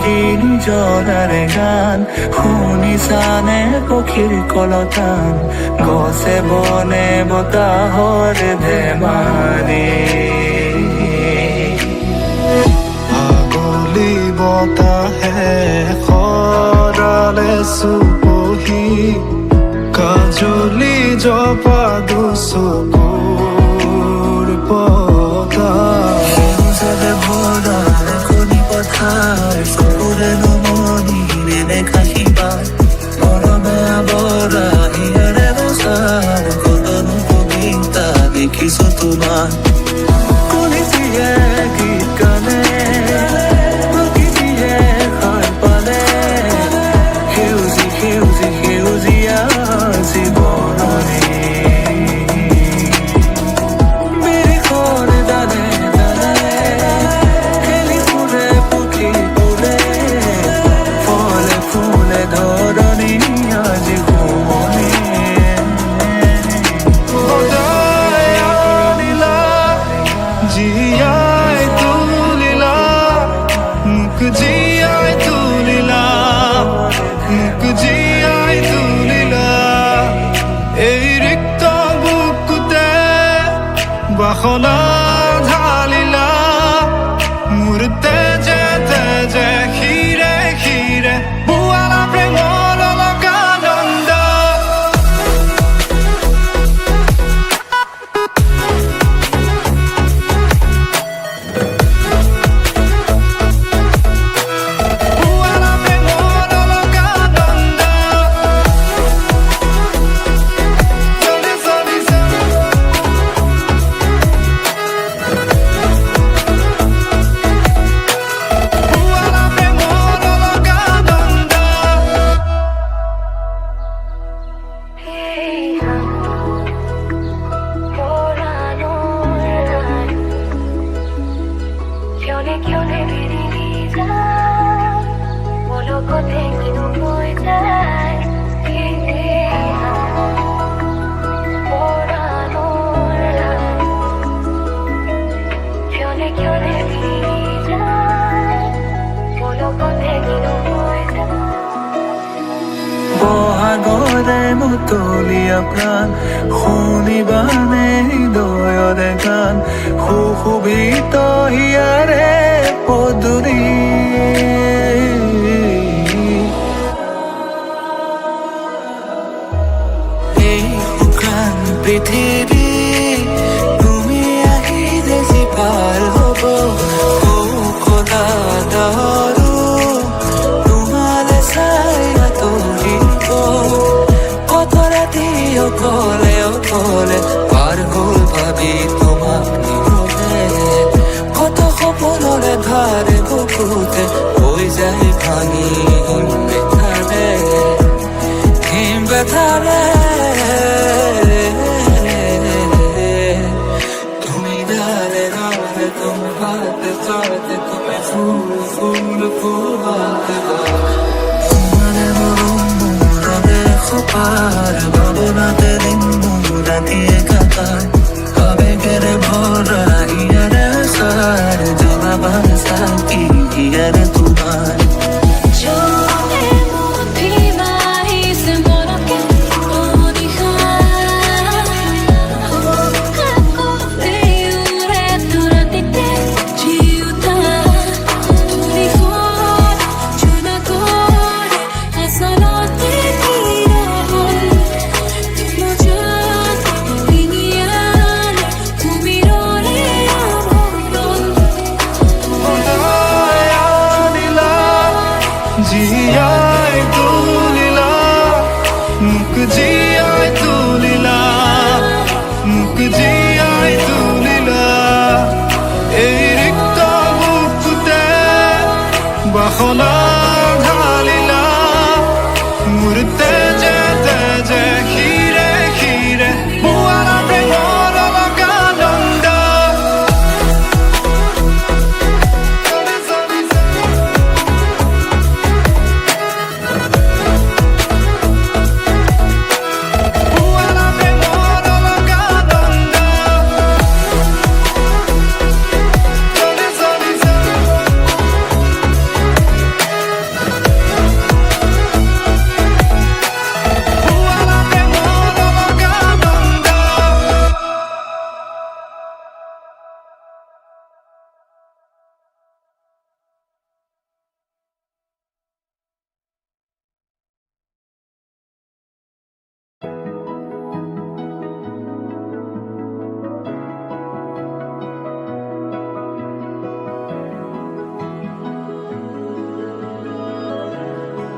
এৰি নিজৰাৰে গান শুনিছানে পক্ষীৰ কলতান গছে বনে বতাহৰ ধেমালি আগলি বতাহে সৰালে চুপহি কাজলি জপা দুচকুৰ পতা সেউজৰে ভৰা কণী পথাৰ চকুৰে নমনিৰে দেখাখিবা মৰমে আৱৰা হিয়াৰে বছাৰ কতনো কবিতা দেখিছো তোমাৰ কলিজিয়ে গীত গানে প্ৰকৃতিয়ে সাৰ পালে সেউজী সেউজী সেউজীয়া জীৱনৰে জিয়াই তুলিলা মুখ জিয়াই তুলিলা মুখ জিয়াই তুলিলা এই ৰিক্ত বুকুতে বাসনা ঢালিলা মোৰ তেজে তেজে খিৰে খিৰে বুৱালা প্ৰেমৰ লগা নন্দ বহাগৰে মুতলীয়া প্ৰাণ শুনিবানে হৃদয়ৰে গান সুশোভিত হিয়াৰে পদূলি এই শুকান পৃথিৱী তুমি আহিলে যি ভাল হ'ব খোলা দৰো তোমালে চাই কত রাতি অকলে অকলে পার হল ভাবি তোমাক নীৰৱে কত সপোনৰে ধাৰে বুকুতে হৈ যায় ভাঙি হিম বেথাৰে তুমি দারে রাতে তুমি হাতে চাতে তুমি ফুল ফুল ফুল হাতে পার ভাবনাতে দিন রাতিয়ে কাটায় আবেগের ভরা ইয়ারে সার জনাবার সাকি ইয়ারে তোমার জিয়াই তুলিলা মুখ জিয়াই তুলিলা মুখ জিয়াই তুলিলা এই ৰিক্ত বুকুতে বাসনা